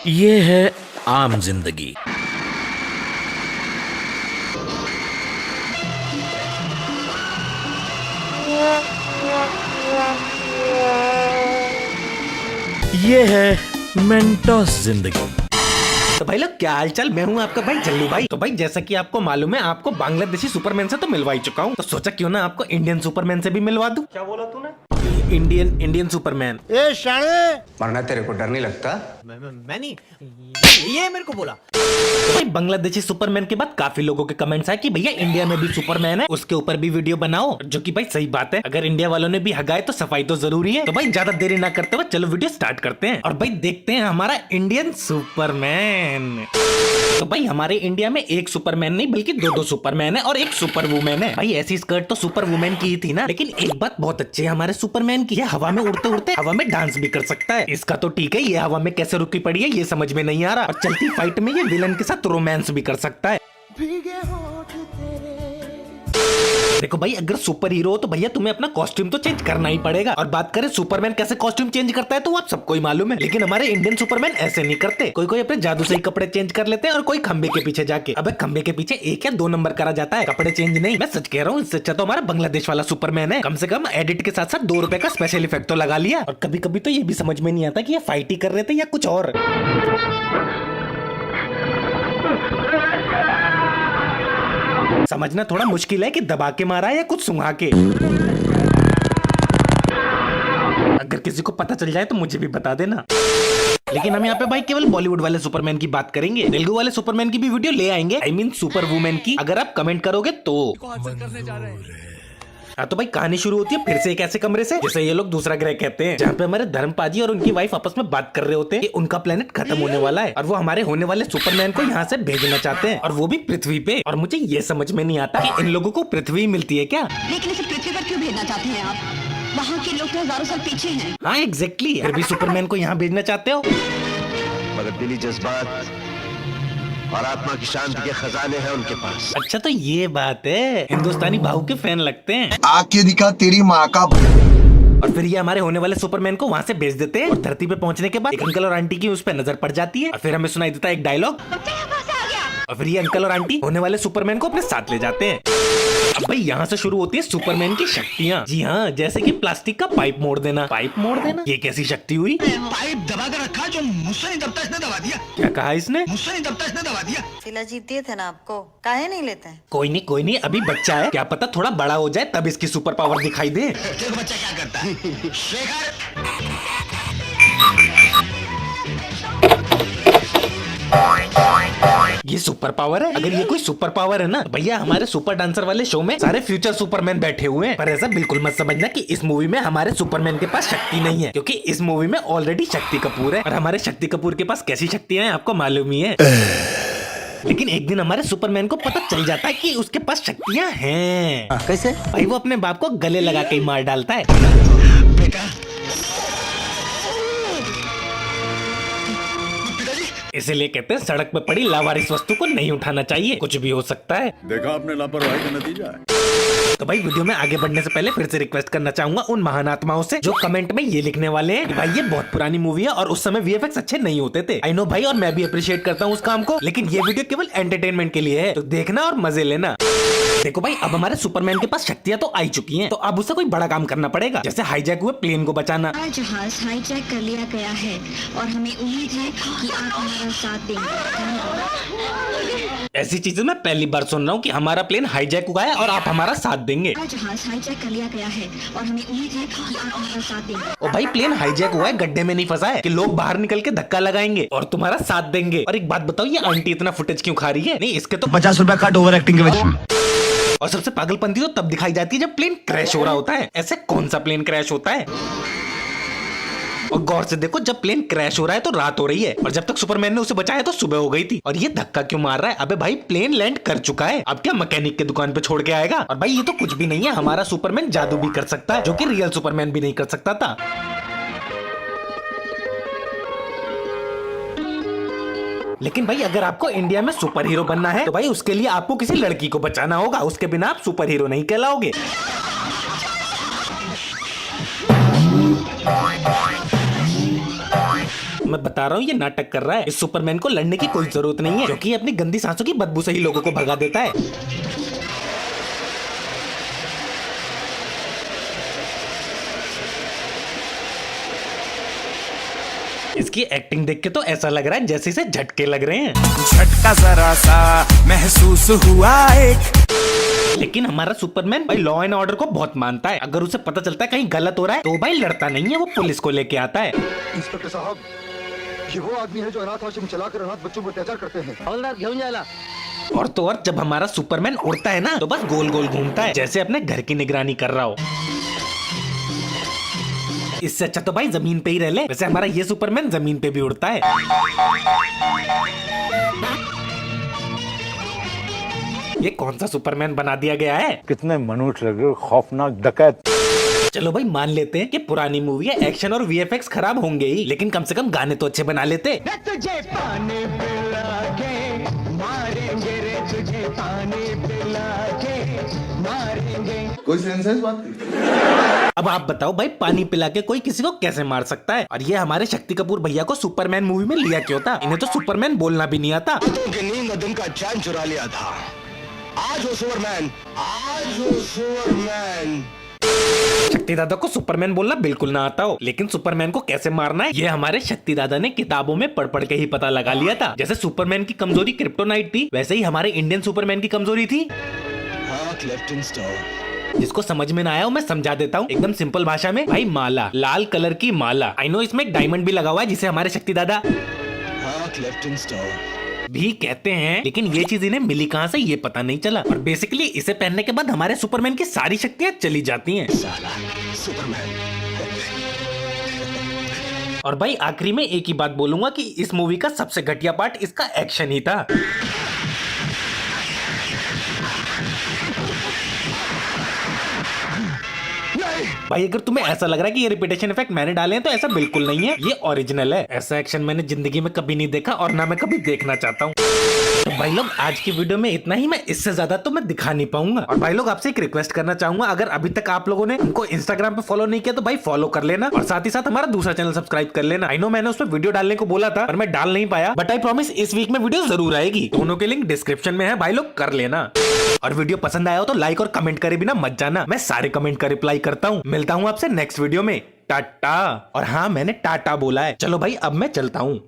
ये है आम जिंदगी। ये है मेंटोस जिंदगी। तो भाई लोग क्या हाल चाल। मैं हूँ आपका भाई जल्लू भाई। तो भाई जैसा कि आपको मालूम है, आपको बांग्लादेशी सुपरमैन से तो मिलवा ही चुका हूँ, तो सोचा क्यों ना आपको इंडियन सुपरमैन से भी मिलवा दूं। क्या बोला तूने? Indian Superman. ए शाणे, मरना तेरे को डर नहीं लगता? मैं नहीं, ये मेरे को बोला। तो भाई बांग्लादेशी सुपरमैन के बाद काफी लोगों के कमेंट्स आए कि भैया इंडिया में भी सुपरमैन है, उसके ऊपर भी वीडियो बनाओ। जो कि भाई सही बात है, अगर इंडिया वालों ने भी हगाए तो सफाई तो जरूरी है। तो भाई ज्यादा देरी ना करते हुए चलो वीडियो स्टार्ट करते हैं और भाई देखते हैं हमारा इंडियन सुपरमैन। तो भाई हमारे इंडिया में एक सुपरमैन नहीं बल्कि दो सुपरमैन है और एक सुपर वुमेन है। भाई ऐसी स्कर्ट तो सुपर वुमेन की ही थी ना, लेकिन एक बात बहुत अच्छी है हमारे सुपरमैन की, है हवा में उड़ते उड़ते हवा में डांस भी कर सकता है। इसका तो ठीक है, ये हवा में कैसे रुकी पड़ी है ये समझ में नहीं आ रहा, और चलती फाइट में ये विलन के साथ रोमांस भी कर सकता है। देखो भाई, अगर सुपर हीरो हो तो भैया तुम्हें अपना कॉस्ट्यूम तो चेंज करना ही पड़ेगा। और बात करें सुपरमैन कैसे कॉस्ट्यूम चेंज करता है तो आप सबको ही मालूम है, लेकिन हमारे इंडियन सुपरमैन ऐसे नहीं करते। कोई अपने जादू से ही कपड़े चेंज कर लेते हैं और कोई खंबे के पीछे जाके। अबे खंबे के पीछे 1 या 2 नंबर करा जाता है, कपड़े चेंज नहीं। मैं सच कह रहा हूँ, इससे अच्छा तो हमारा बांग्लादेश वाला सुपरमैन है। कम से कम एडिट के साथ साथ 2 रुपए का स्पेशल इफेक्ट तो लगा लिया। और कभी कभी तो ये भी समझ में नहीं आता कि ये फाइट ही कर रहे थे या कुछ और। समझना थोड़ा मुश्किल है कि दबा के मारा या कुछ सुंघा के। अगर किसी को पता चल जाए तो मुझे भी बता देना। लेकिन हम यहाँ पे भाई केवल बॉलीवुड वाले सुपरमैन की बात करेंगे, तेलुगु वाले सुपरमैन की भी वीडियो ले आएंगे। आई मीन सुपर वुमेन की, अगर आप कमेंट करोगे तो। हाँ तो भाई कहानी शुरू होती है फिर से एक ऐसे कमरे से जैसे ये लोग दूसरा ग्रह कहते हैं, जहाँ पे हमारे धर्मपाजी और उनकी वाइफ आपस में बात कर रहे होते हैं कि उनका प्लेनेट खत्म होने वाला है और वो हमारे होने वाले सुपरमैन को यहाँ से भेजना चाहते हैं, और वो भी पृथ्वी पे। और मुझे ये समझ में नहीं आता कि इन लोगों को पृथ्वी मिलती है क्या। लेकिन इसे पृथ्वी पर क्यों भेजना चाहते हैं आप? वहाँ के लोग तो हजारों साल पीछे हैं। हाँ एग्जैक्टली, फिर भी सुपरमैन को यहाँ भेजना चाहते हो। मगर दिली जज्बात और आत्मा की शांति के खजाने हैं उनके पास। अच्छा तो ये बात है, हिंदुस्तानी बाहू के फैन लगते हैं। आके दिखा तेरी माँ का। और फिर ये हमारे होने वाले सुपरमैन को वहाँ से भेज देते हैं, और धरती पे पहुँचने के बाद एक अंकल और आंटी की उस पर नजर पड़ जाती है, और फिर हमें सुनाई देता है एक डायलॉग, और फिर ये अंकल और आंटी होने वाले सुपरमैन को अपने साथ ले जाते हैं। अब भाई यहाँ से शुरू होती है सुपरमैन की शक्तियाँ। जी हाँ, जैसे कि प्लास्टिक का पाइप मोड़ देना। पाइप मोड़ देना ये कैसी शक्ति हुई? पाइप दबा कर रखा, जो मुझसे नहीं दबता इसने दबा दिया। क्या कहा इसने? मुझसे नहीं दबता इसने दबा दिया। शिलाजीत दिए थे ना आपको, काहे नहीं लेते हैं? कोई नहीं, अभी बच्चा है, क्या पता थोड़ा बड़ा हो जाए तब इसकी सुपर पावर दिखाई दे। देखो बच्चा क्या करता है। शेखर, ये सुपर पावर है? अगर ये कोई सुपर पावर है ना तो भैया हमारे सुपर डांसर वाले शो में सारे फ्यूचर सुपरमैन बैठे हुए हैं। पर ऐसा बिल्कुल मत समझना कि इस मूवी में हमारे सुपरमैन के पास शक्ति नहीं है, क्योंकि इस मूवी में ऑलरेडी शक्ति कपूर है, और हमारे शक्ति कपूर के पास कैसी शक्तियां हैं आपको मालूम ही है। लेकिन एक दिन हमारे सुपरमैन को पता चल जाता है कि उसके पास शक्तियां हैं। कैसे? भाई वो अपने बाप को गले लगा के ही मार डालता है। बेटा, इसीलिए कहते हैं सड़क पे पड़ी लावारिस वस्तु को नहीं उठाना चाहिए, कुछ भी हो सकता है। देखा आपने लापरवाही का नतीजा है। तो भाई वीडियो में आगे बढ़ने से पहले फिर से रिक्वेस्ट करना चाहूंगा उन महान आत्माओं से जो कमेंट में ये लिखने वाले हैं कि भाई ये बहुत पुरानी मूवी है और उस समय वीएफएक्स अच्छे नहीं होते थे। आई नो भाई, और मैं भी अप्रिशिएट करता हूँ उस काम को, लेकिन ये वीडियो केवल एंटरटेनमेंट के लिए है, तो देखना और मजे लेना। देखो भाई, अब हमारे सुपरमैन के पास शक्तियां तो आई चुकी हैं, तो अब उसे कोई बड़ा काम करना पड़ेगा, जैसे हाईजैक हुए प्लेन को बचाना। जहाज हाईजैक कर लिया गया है और हमें उम्मीद है कि आप हमारा साथ देंगे। ऐसी चीजें मैं पहली बार सुन रहा हूँ कि हमारा प्लेन हाईजैक हुआ है और आप हमारा साथ देंगे। जहाज हाईजैक कर लिया गया है और हमें उम्मीद है कि आप हमारा साथ देंगे। और भाई प्लेन हाईजैक हुआ है, गड्ढे में नहीं फंसा है कि लोग बाहर निकल के धक्का लगाएंगे और तुम्हारा साथ देंगे। और एक बात बताओ, ये आंटी इतना फुटेज क्यों खा रही है? नहीं, इसके तो 50 रुपया कट ओवर एक्टिंग के वजह से। और सबसे पागलपंती तो तब दिखाई जाती है जब प्लेन क्रैश हो रहा होता है। ऐसे कौन सा प्लेन क्रैश होता है? और गौर से देखो, जब प्लेन क्रैश हो रहा है तो रात हो रही है, और जब तक सुपरमैन ने उसे बचाया तो सुबह हो गई थी। और ये धक्का क्यों मार रहा है? अबे भाई प्लेन लैंड कर चुका है, अब क्या मैकेनिक के दुकान पे छोड़ के आएगा? और भाई ये तो कुछ भी नहीं है, हमारा सुपरमैन जादू भी कर सकता है, जो कि रियल सुपरमैन भी नहीं कर सकता था। लेकिन भाई अगर आपको इंडिया में सुपर हीरो बनना है तो भाई उसके लिए आपको किसी लड़की को बचाना होगा, उसके बिना आप सुपर हीरो नहीं कहलाओगे। मैं बता रहा हूँ ये नाटक कर रहा है। इस सुपरमैन को लड़ने की कोई जरूरत नहीं है, क्योंकि ये अपनी गंदी सांसों की बदबू से ही लोगों को भगा देता है। इसकी एक्टिंग देख के तो ऐसा लग रहा है जैसे इसे झटके लग रहे हैं। झटका जरा सा महसूस हुआ एक। लेकिन हमारा सुपरमैन भाई लॉ एंड ऑर्डर को बहुत मानता है। अगर उसे पता चलता है कहीं गलत हो रहा है तो भाई लड़ता नहीं है, वो पुलिस को लेके आता है। इंस्पेक्टर साहब, ये वो आदमी है जो अनाथ आश्रम चलाकर अनाथ बच्चों को अत्याचार करते हैं। और तो और जब हमारा सुपरमैन उड़ता है ना तो बस गोल गोल घूमता है, जैसे अपने घर की निगरानी कर रहा हो। इससे अच्छा तो भाई जमीन पे ही रह ले। वैसे हमारा ये सुपरमैन जमीन पे भी उड़ता है। ये कौन सा सुपरमैन बना दिया गया है? कितने मनुष्य लगे, खौफनाक डकैत। चलो भाई मान लेते हैं कि पुरानी मूवी है, एक्शन और वीएफएक्स खराब होंगे ही, लेकिन कम से कम गाने तो अच्छे बना लेते। तुझे पानी पिला के मारेंगे रे, तुझे पानी पिला के मारेंगे। कोई सेंस है इस बात की? अब आप बताओ भाई, पानी पिला के कोई किसी को कैसे मार सकता है? और ये हमारे शक्ति कपूर भैया को सुपरमैन मूवी में लिया क्यों था? इन्हें तो सुपरमैन बोलना भी नहीं आता। नींद दिन का चैन चुरा लिया था। आज हो सुपरमैन, आज हो सुपरमैन। शक्ति दादा को सुपरमैन बोलना बिल्कुल ना आता हो, लेकिन सुपरमैन को कैसे मारना है ये हमारे शक्ति दादा ने किताबों में पढ़ पढ़ के ही पता लगा लिया था। जैसे सुपरमैन की कमजोरी क्रिप्टोनाइट थी, वैसे ही हमारे इंडियन सुपरमैन की कमजोरी थी जिसको समझ में ना आया हो मैं समझा देता हूँ एकदम सिंपल भाषा में। भाई माला, लाल कलर की माला। आई नो इसमें एक डायमंड भी लगा हुआ है जिसे हमारे शक्ति दादा भी कहते हैं, लेकिन ये चीज इन्हें मिली कहाँ से ये पता नहीं चला। और बेसिकली इसे पहनने के बाद हमारे सुपरमैन की सारी शक्तियाँ चली जाती हैं। और भाई आखिरी में एक ही बात बोलूंगा कि इस मूवी का सबसे घटिया पार्ट इसका एक्शन ही था। भाई अगर तुम्हें ऐसा लग रहा है कि ये रिपीटेशन इफेक्ट मैंने डाले हैं तो ऐसा बिल्कुल नहीं है, ये ओरिजिनल है। ऐसा एक्शन मैंने जिंदगी में कभी नहीं देखा और ना मैं कभी देखना चाहता हूँ। तो भाई लोग आज की वीडियो में इतना ही, मैं इससे ज्यादा तो मैं दिखा नहीं पाऊंगा। और भाई लोग आपसे एक रिक्वेस्ट करना चाहूंगा, अगर अभी तक आप लोगों ने हमको इंस्टाग्राम पे फॉलो नहीं किया तो भाई फॉलो कर लेना, और साथ ही साथ हमारा दूसरा चैनल सब्सक्राइब कर लेना। आई नो मैंने उस पर वीडियो डालने को बोला था पर मैं डाल नहीं पाया, बट आई प्रॉमिस इस वीक में वीडियो जरूर आएगी। दोनों के लिंक डिस्क्रिप्शन में है, भाई लोग कर लेना। और वीडियो पसंद आया हो तो लाइक और कमेंट करे बिना मत जाना, मैं सारे कमेंट का रिप्लाई करता हूँ। मिलता हूँ आपसे नेक्स्ट वीडियो में, टाटा। और हाँ मैंने टाटा बोला है। चलो भाई अब मैं चलता हूँ।